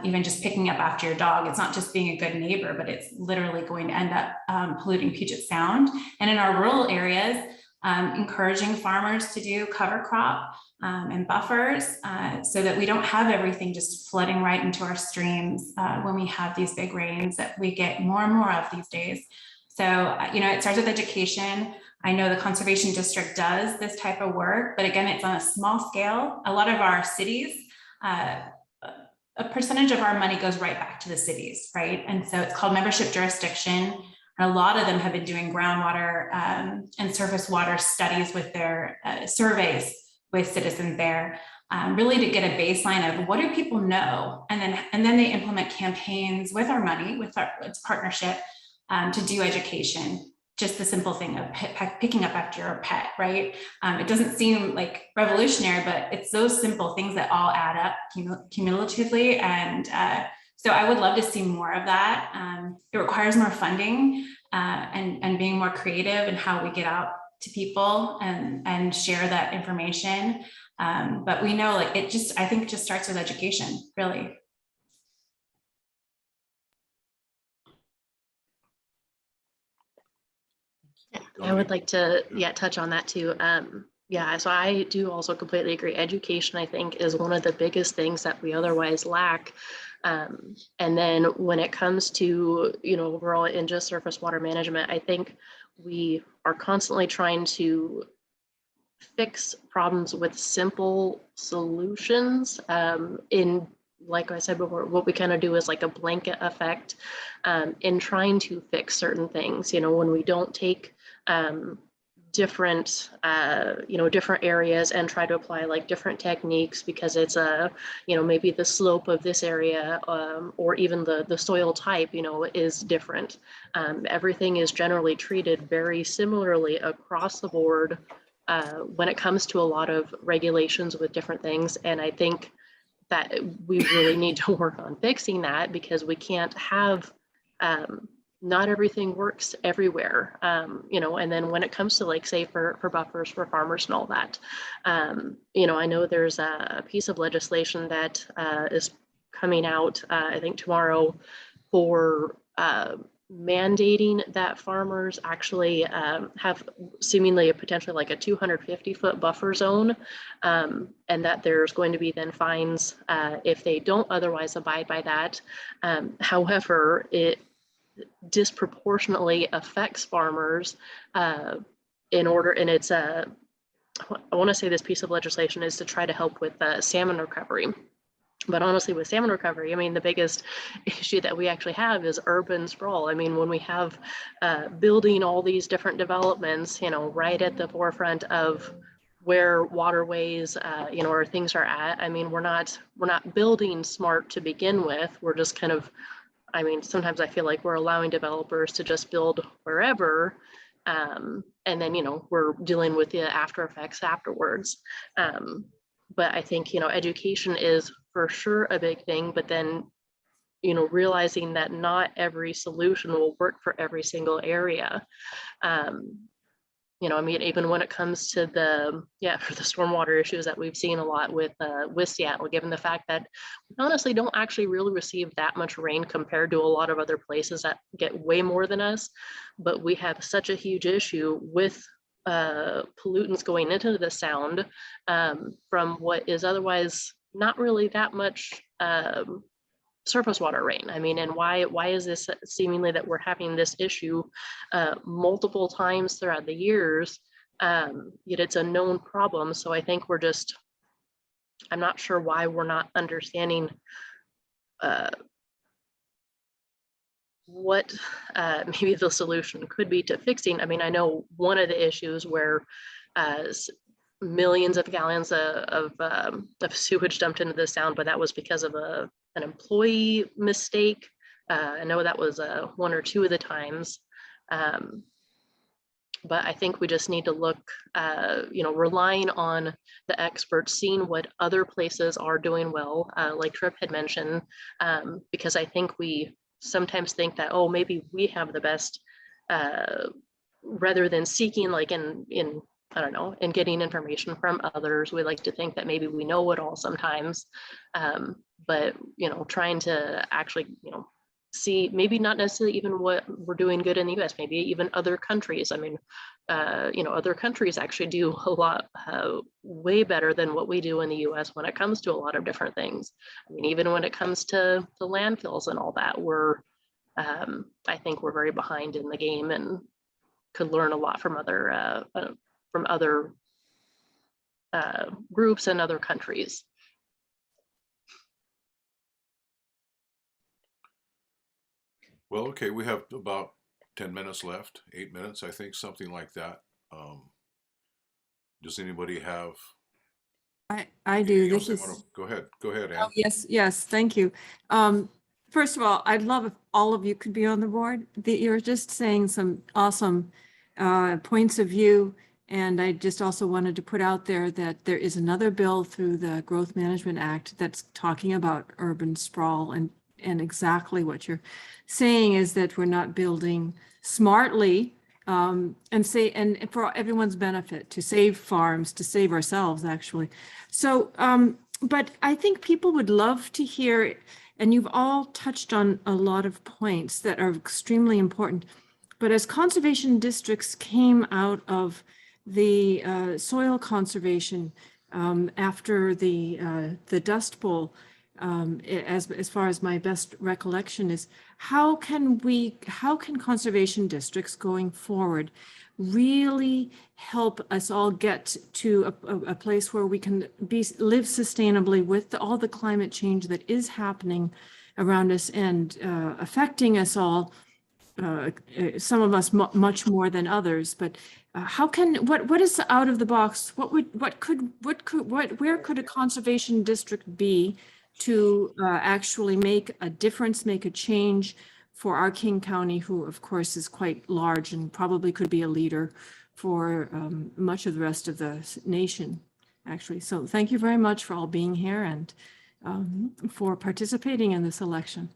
even just picking up after your dog. It's not just being a good neighbor, but it's literally going to end up polluting Puget Sound. And in our rural areas, encouraging farmers to do cover crop and buffers so that we don't have everything just flooding right into our streams when we have these big rains that we get more and more of these days. So, you know, it starts with education. I know the Conservation District does this type of work, but again, it's on a small scale. A lot of our cities, a percentage of our money goes right back to the cities, right? And so it's called membership jurisdiction. And a lot of them have been doing groundwater and surface water studies with their surveys with citizens there, really to get a baseline of what do people know, and then they implement campaigns with our money, with our partnership to do education. Just the simple thing of picking up after your pet, right? It doesn't seem like revolutionary, but it's those simple things that all add up cumulatively and So I would love to see more of that. It requires more funding and being more creative in how we get out to people and share that information. But we know like I think it just starts with education, really. I would like to, touch on that too. Yeah, so I do also completely agree. Education, I think, is one of the biggest things that we otherwise lack. And then when it comes to, overall in just surface water management, I think we are constantly trying to fix problems with simple solutions. Like I said before, what we kind of do is like a blanket effect in trying to fix certain things. When we don't take different areas and try to apply like different techniques because it's maybe the slope of this area or even the soil type, is different. Everything is generally treated very similarly across the board when it comes to a lot of regulations with different things. And I think that we really need to work on fixing that because we can't have not everything works everywhere, and then when it comes to like say for buffers for farmers and all that, I know there's a piece of legislation that is coming out, I think tomorrow, for mandating that farmers actually have seemingly potentially like a 250-foot buffer zone, and that there's going to be then fines if they don't otherwise abide by that. However, it disproportionately affects farmers and it's I want to say this piece of legislation is to try to help with salmon recovery. But honestly, with salmon recovery, I mean, the biggest issue that we actually have is urban sprawl. I mean, when we have building all these different developments, right at the forefront of where waterways, or things are at. I mean, we're not building smart to begin with. We're just kind of, I mean, sometimes I feel like we're allowing developers to just build wherever, and then, we're dealing with the after effects afterwards. But I think, education is for sure a big thing, but then, realizing that not every solution will work for every single area. I mean, even when it comes to for the stormwater issues that we've seen a lot with Seattle, given the fact that we honestly don't actually really receive that much rain compared to a lot of other places that get way more than us, but we have such a huge issue with pollutants going into the sound from what is otherwise not really that much surface water rain. I mean, and why is this seemingly that we're having this issue multiple times throughout the years, yet it's a known problem. So I think I'm not sure why we're not understanding what maybe the solution could be to fixing. I mean, I know one of the issues where millions of gallons of sewage dumped into the sound, but that was because of an employee mistake. I know that was one or two of the times. But I think we just need to look, relying on the experts, seeing what other places are doing well, like Tripp had mentioned, because I think we sometimes think that, oh, maybe we have the best, rather than seeking like in I don't know, and getting information from others. We like to think that maybe we know it all sometimes, but, trying to actually, see maybe not necessarily even what we're doing good in the US, maybe even other countries. I mean, other countries actually do a lot way better than what we do in the US when it comes to a lot of different things. I mean, even when it comes to the landfills and all that, I think we're very behind in the game and could learn a lot from other groups and other countries. Well, okay, we have about 10 minutes left, 8 minutes, I think, something like that. Does anybody have? I do. anything This else they is. wanna- Go ahead, Ann. Oh, yes, thank you. First of all, I'd love if all of you could be on the board. You're just saying some awesome points of view. And I just also wanted to put out there that there is another bill through the Growth Management Act that's talking about urban sprawl and and exactly what you're saying is that we're not building smartly and for everyone's benefit, to save farms, to save ourselves, actually. So, but I think people would love to hear, and you've all touched on a lot of points that are extremely important. But as conservation districts came out of the soil conservation after the Dust Bowl, as far as my best recollection is, how can conservation districts going forward really help us all get to a place where we can live sustainably with all the climate change that is happening around us and affecting us all? Some of us much more than others, but what is out of the box? Where could a conservation district be to actually make a difference, make a change for our King County, who of course is quite large and probably could be a leader for much of the rest of the nation, actually. So thank you very much for all being here and for participating in this election.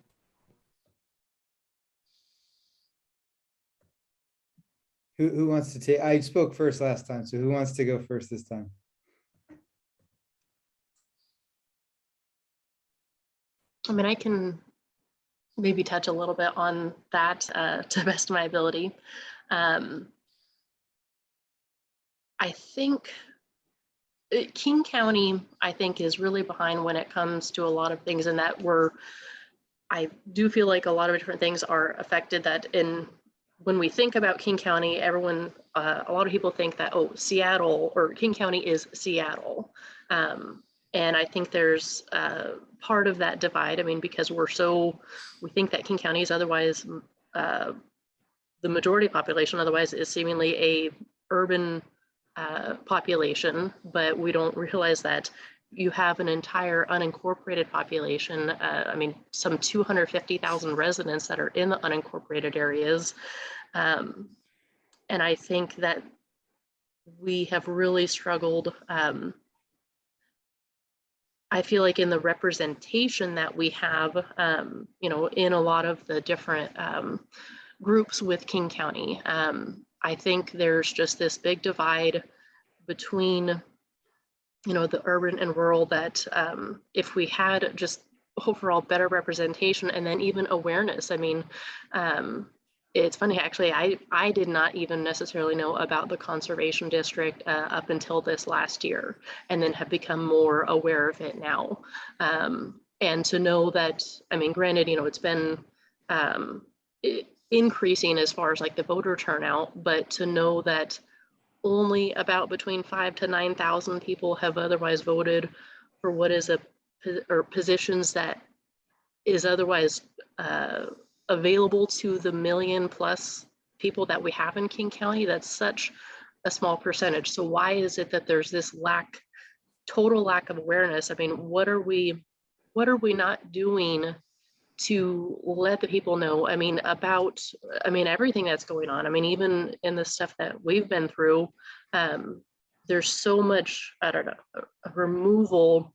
Who wants to take, I spoke first last time, so who wants to go first this time? I mean, I can maybe touch a little bit on that to the best of my ability. I think King County, I think, is really behind when it comes to a lot of things, and that I do feel like a lot of different things are affected that when we think about King County, everyone, a lot of people think that, oh, Seattle or King County is Seattle. And I think there's part of that divide. I mean, because we think that King County is otherwise, the majority population otherwise is seemingly a urban population, but we don't realize that you have an entire unincorporated population. I mean, some 250,000 residents that are in the unincorporated areas. And I think that we have really struggled. I feel like in the representation that we have, in a lot of the different groups with King County, I think there's just this big divide between the urban and rural that if we had just overall better representation and then even awareness. I mean, it's funny, actually, I did not even necessarily know about the conservation district up until this last year, and then have become more aware of it now. And to know that, I mean, granted, it's been increasing as far as like the voter turnout, but to know that only about between 5,000 to 9,000 people have otherwise voted for what is positions that is otherwise available to the million plus people that we have in King County. That's such a small percentage. So why is it that there's this total lack of awareness? I mean, what are we not doing to let the people know, about everything that's going on? I mean, even in the stuff that we've been through, there's so much, I don't know, a removal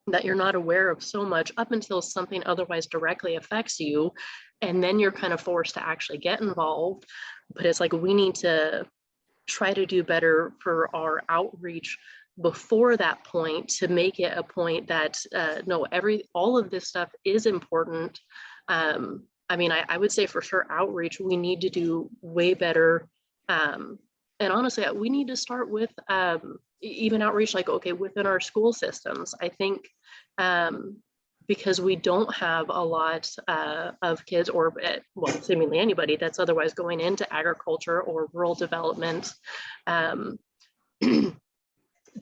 that you're not aware of so much up until something otherwise directly affects you. And then you're kind of forced to actually get involved. But it's like, we need to try to do better for our outreach before that point, to make it a point that no, all of this stuff is important. I would say for sure outreach, we need to do way better. And honestly, we need to start with even outreach, like, okay, within our school systems. I think because we don't have a lot of kids, or seemingly anybody that's otherwise going into agriculture or rural development,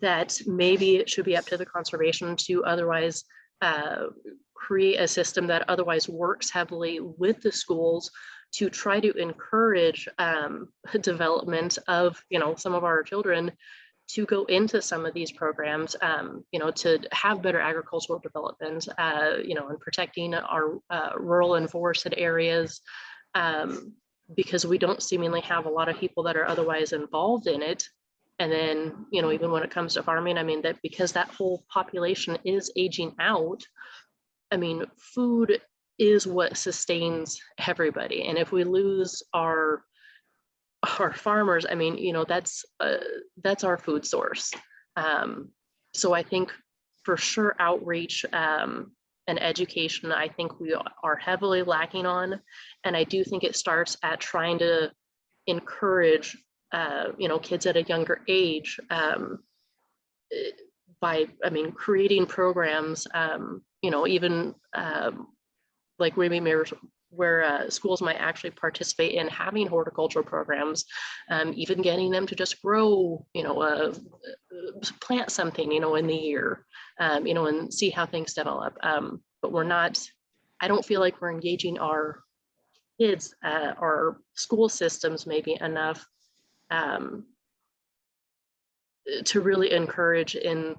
that maybe it should be up to the conservation to otherwise create a system that otherwise works heavily with the schools to try to encourage development of, some of our children to go into some of these programs, to have better agricultural development, and protecting our rural and forested areas, because we don't seemingly have a lot of people that are otherwise involved in it. And then, even when it comes to farming, that because that whole population is aging out, food is what sustains everybody. And if we lose our farmers, I mean, you know, that's our food source. So I think for sure outreach and education, I think we are heavily lacking on. And I do think it starts at trying to encourage, you know, kids at a younger age by, I mean, creating programs, you know, even like maybe where schools might actually participate in having horticultural programs, even getting them to just grow, you know, plant something, you know, in the year, you know, and see how things develop. But we're not, I don't feel like we're engaging our kids, our school systems maybe enough to really encourage into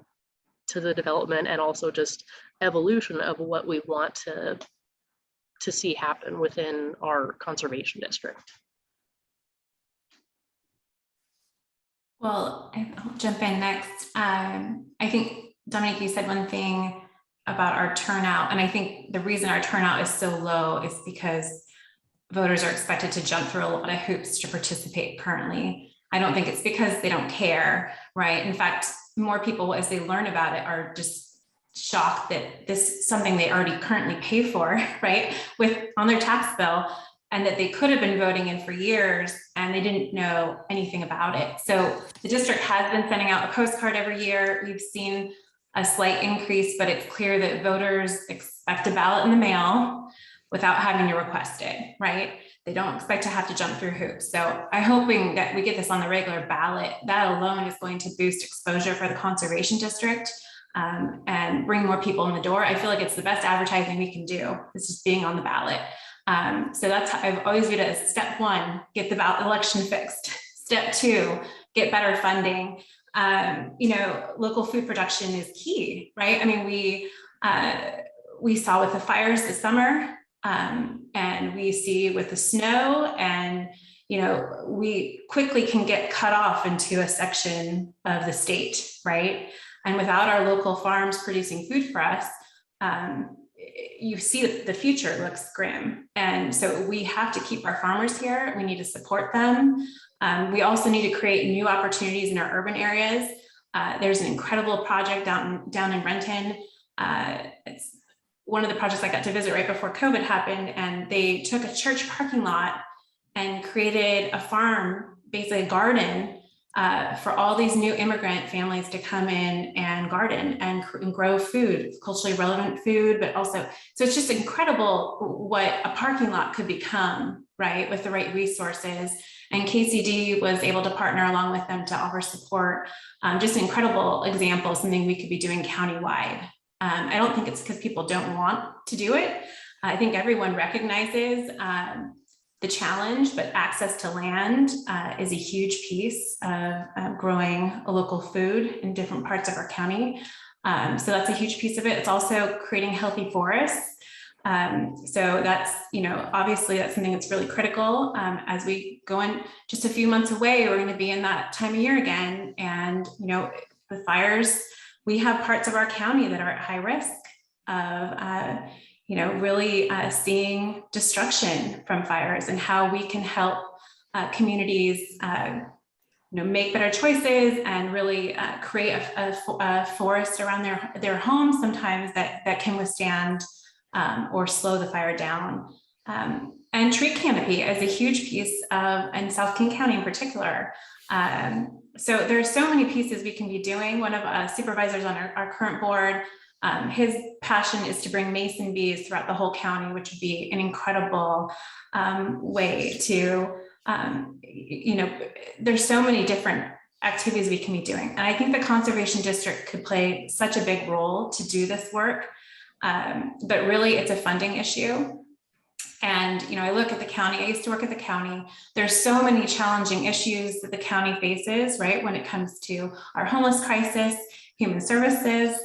the development and also just evolution of what we want to see happen within our conservation district. Well, I'll jump in next. I think, Dominique, you said one thing about our turnout, and I think the reason our turnout is so low is because voters are expected to jump through a lot of hoops to participate currently. I don't think it's because they don't care, right? In fact, more people, as they learn about it, are just shocked that this is something they already currently pay for, right, on their tax bill, and that they could have been voting in for years and they didn't know anything about it. So the district has been sending out a postcard every year. We've seen a slight increase, but it's clear that voters expect a ballot in the mail without having to request it, right? They don't expect to have to jump through hoops. So I'm hoping that we get this on the regular ballot. That alone is going to boost exposure for the conservation district and bring more people in the door. I feel like it's the best advertising we can do. It's just being on the ballot. So that's how I've always viewed it as step one, get the ballot election fixed. Step two, get better funding. You know, local food production is key, right? I mean, we saw with the fires this summer, and we see with the snow, and you know, we quickly can get cut off into a section of the state, right? And without our local farms producing food for us, you see that the future looks grim. And so we have to keep our farmers here. We need to support them. We also need to create new opportunities in our urban areas. There's an incredible project down in Renton. It's one of the projects I got to visit right before COVID happened, and they took a church parking lot and created a farm, basically a garden, for all these new immigrant families to come in and garden and grow food, culturally relevant food, but also, so it's just incredible what a parking lot could become, right, with the right resources. And KCD was able to partner along with them to offer support. Just an incredible example, something we could be doing countywide. I don't think it's because people don't want to do it. I think everyone recognizes the challenge, but access to land is a huge piece of growing a local food in different parts of our county. So that's a huge piece of it. It's also creating healthy forests. So that's, you know, obviously that's something that's really critical. As we go in just a few months away, we're going to be in that time of year again. And, you know, the fires, we have parts of our county that are at high risk of, you know, really seeing destruction from fires, and how we can help communities, you know, make better choices and really create a forest around their homes sometimes that can withstand or slow the fire down. And tree canopy is a huge piece of, in South King County in particular. So there's so many pieces we can be doing. One of supervisors on our current board, his passion is to bring mason bees throughout the whole county, which would be an incredible way to, you know, there's so many different activities we can be doing. And I think the conservation district could play such a big role to do this work. But really it's a funding issue. And, you know, I look at the county, I used to work at the county. There's so many challenging issues that the county faces, right? When it comes to our homeless crisis, human services,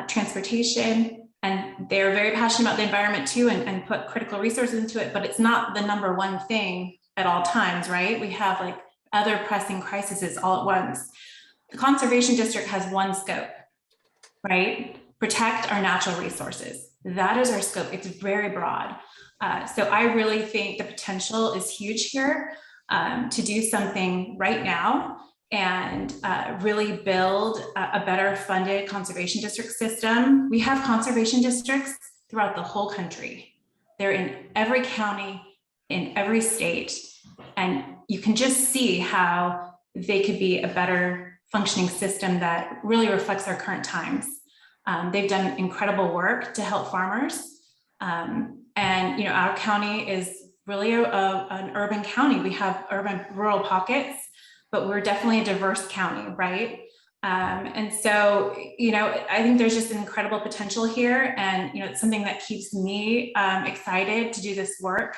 transportation, and they're very passionate about the environment too, and put critical resources into it, but it's not the number one thing at all times, right? We have like other pressing crises all at once. The conservation district has one scope, right? protect our natural resources. That is our scope. It's very broad. So I really think the potential is huge here to do something right now and really build a better funded conservation district system. We have conservation districts throughout the whole country. They're in every county, in every state, and you can just see how they could be a better functioning system that really reflects our current times. They've done incredible work to help farmers. And you know, our county is really an urban county. We have urban rural pockets, but we're definitely a diverse county, right? And so, you know, I think there's just an incredible potential here. And, you know, it's something that keeps me excited to do this work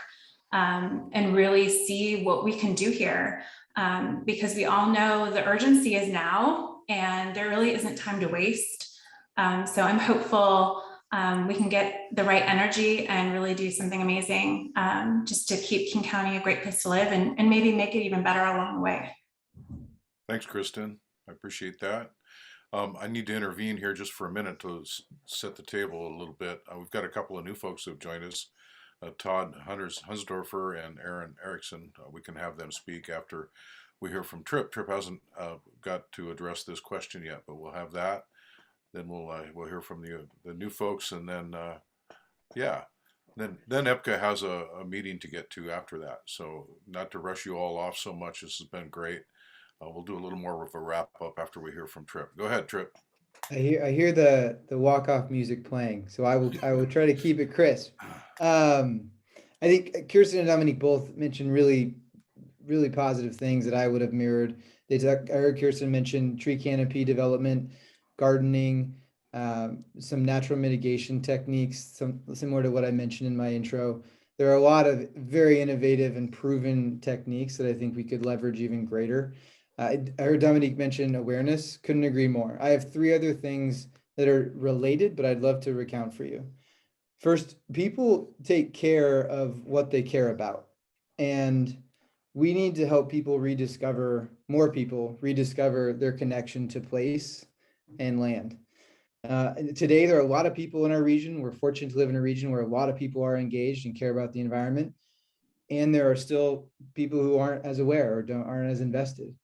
and really see what we can do here. Because we all know the urgency is now and there really isn't time to waste. So I'm hopeful we can get the right energy and really do something amazing just to keep King County a great place to live and maybe make it even better along the way. Thanks, Kristen. I appreciate that. I need to intervene here just for a minute to set the table a little bit. We've got a couple of new folks who have joined us, Todd Hunsdorfer and Aaron Erickson. We can have them speak after we hear from Trip. Trip hasn't got to address this question yet, but we'll have that. Then we'll hear from the new folks, and then then EPCA has a meeting to get to after that. So not to rush you all off so much. This has been great. We'll do a little more of a wrap up after we hear from Trip. Go ahead, Trip. I hear the walk off music playing, so I will try to keep it crisp. I think Kirsten and Dominique both mentioned really positive things that I would have mirrored. I heard Kirsten mention tree canopy development, gardening, some natural mitigation techniques, similar to what I mentioned in my intro. There are a lot of very innovative and proven techniques that I think we could leverage even greater. I heard Dominique mention awareness. Couldn't agree more. I have 3 other things that are related, but I'd love to recount for you. First, people take care of what they care about. And we need to help more people rediscover their connection to place and land. Today, there are a lot of people in our region. We're fortunate to live in a region where a lot of people are engaged and care about the environment. And there are still people who aren't as aware or aren't as invested.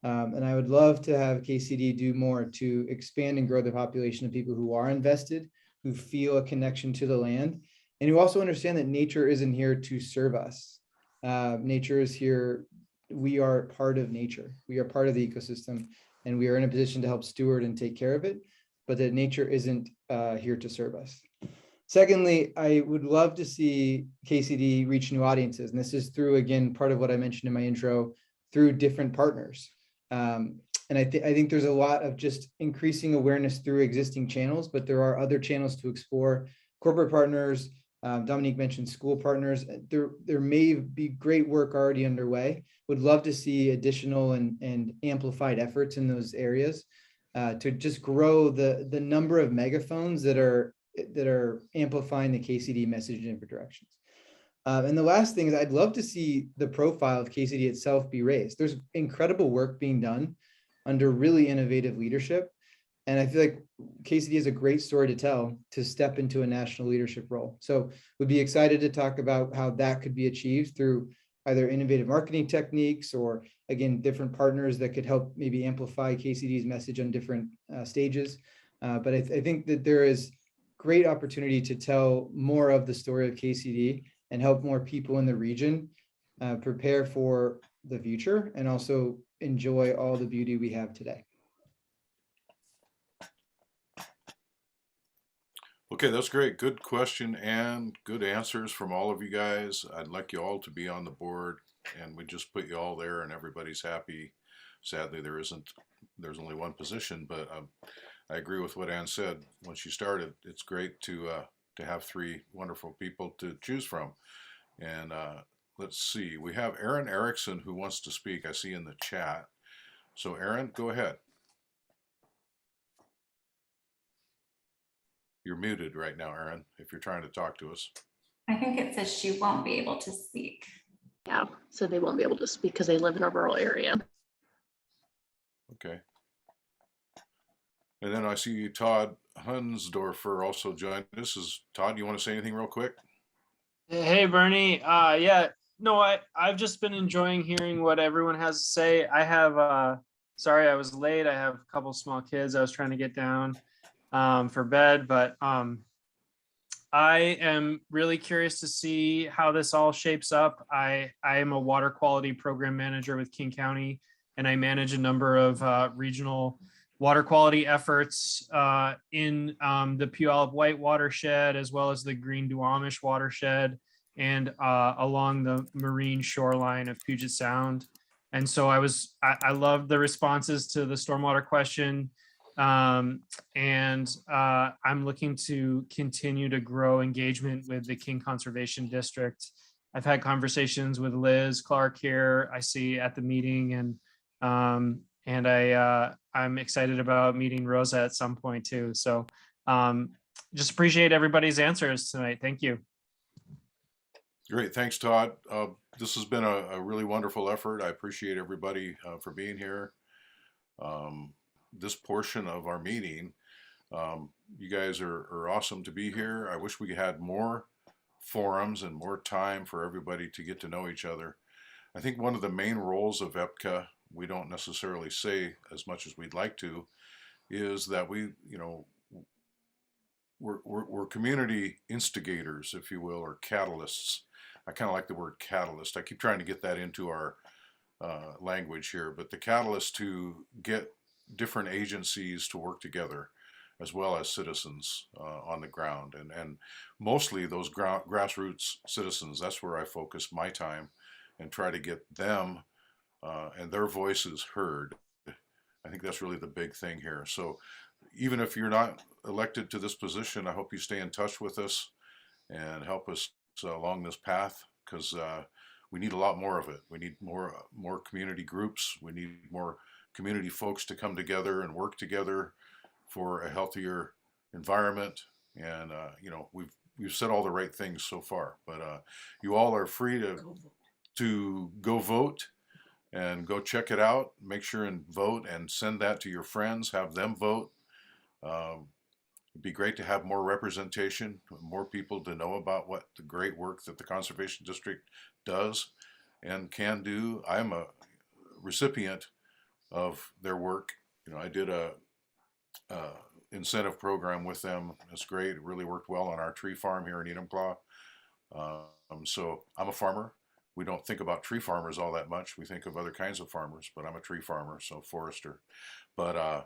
And I would love to have KCD do more to expand and grow the population of people who are invested, who feel a connection to the land, and who also understand that nature isn't here to serve us. Nature is here. We are part of nature. We are part of the ecosystem, and we are in a position to help steward and take care of it, but that nature isn't here to serve us. Secondly, I would love to see KCD reach new audiences. And this is through, again, part of what I mentioned in my intro, through different partners. And I think there's a lot of just increasing awareness through existing channels, but there are other channels to explore. Corporate partners, Dominique mentioned school partners. There may be great work already underway. Would love to see additional and amplified efforts in those areas to just grow the number of megaphones that are amplifying the KCD message in different directions. And the last thing is I'd love to see the profile of KCD itself be raised. There's incredible work being done under really innovative leadership. And I feel like KCD has a great story to tell to step into a national leadership role. So we'd be excited to talk about how that could be achieved through either innovative marketing techniques or, again, different partners that could help maybe amplify KCD's message on different stages. But I think that there is great opportunity to tell more of the story of KCD and help more people in the region prepare for the future and also enjoy all the beauty we have today. Okay, that's great. Good question and good answers from all of you guys. I'd like you all to be on the board, and we just put you all there and everybody's happy. Sadly, there's only one position, but I agree with what Ann said. When she started, it's great to have 3 wonderful people to choose from. And let's see, we have Aaron Erickson who wants to speak. I see in the chat. So Aaron, go ahead. You're muted right now, Aaron, if you're trying to talk to us. I think it says she won't be able to speak. Yeah, so they won't be able to speak because they live in a rural area. Okay. And then I see Todd Hunsdorfer also joined us. Todd, you want to say anything real quick? Hey, Bernie. Yeah, no, I've just been enjoying hearing what everyone has to say. I have, sorry, I was late. I have a couple small kids. I was trying to get down for bed, but I am really curious to see how this all shapes up. I am a water quality program manager with King County, and I manage a number of regional water quality efforts in the Puyallup White watershed, as well as the Green Duwamish watershed, and along the marine shoreline of Puget Sound. And so I love the responses to the stormwater question. And I'm looking to continue to grow engagement with the King Conservation District. I've had conversations with Liz Clark here, I see at the meeting, and I'm excited about meeting Rosa at some point too. So just appreciate everybody's answers tonight. Thank you. Great, thanks, Todd. This has been a really wonderful effort. I appreciate everybody for being here. This portion of our meeting, you guys are awesome to be here. I wish we had more forums and more time for everybody to get to know each other. I think one of the main roles of EPCA, we don't necessarily say as much as we'd like to, is that we're community instigators, if you will, or catalysts. I kind of like the word catalyst. I keep trying to get that into our language here, but the catalyst to get different agencies to work together, as well as citizens on the ground, and mostly those grassroots citizens. That's where I focus my time and try to get them and their voices heard. I think that's really the big thing here. So even if you're not elected to this position, I hope you stay in touch with us and help us along this path, because we need a lot more of it. We need more community groups. We need more community folks to come together and work together for a healthier environment. And we've said all the right things so far, but you all are free to go vote and go check it out. Make sure and vote and send that to your friends, have them vote. It'd be great to have more representation, more people to know about what the great work that the Conservation District does and can do. I'm a recipient of their work. I did a incentive program with them. It's great. It really worked well on our tree farm here in Enumclaw. So I'm a farmer. We don't think about tree farmers all that much. We think of other kinds of farmers, but I'm a tree farmer, so forester. But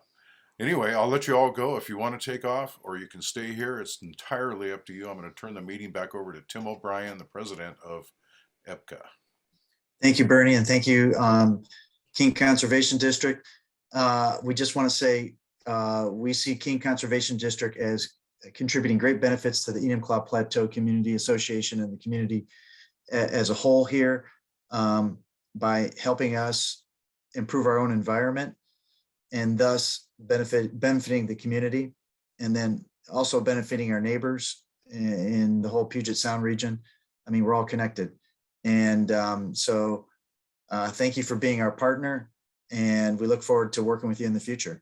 anyway, I'll let you all go if you want to take off, or you can stay here. It's entirely up to you. I'm going to turn the meeting back over to Tim O'Brien, the president of EPCA. Thank you, Bernie, and thank you, King Conservation District. We just want to say we see King Conservation District as contributing great benefits to the Enumclaw Plateau Community Association and the community as a whole here, by helping us improve our own environment and thus benefiting the community, and then also benefiting our neighbors in the whole Puget Sound region. I mean, we're all connected. And so thank you for being our partner, and we look forward to working with you in the future.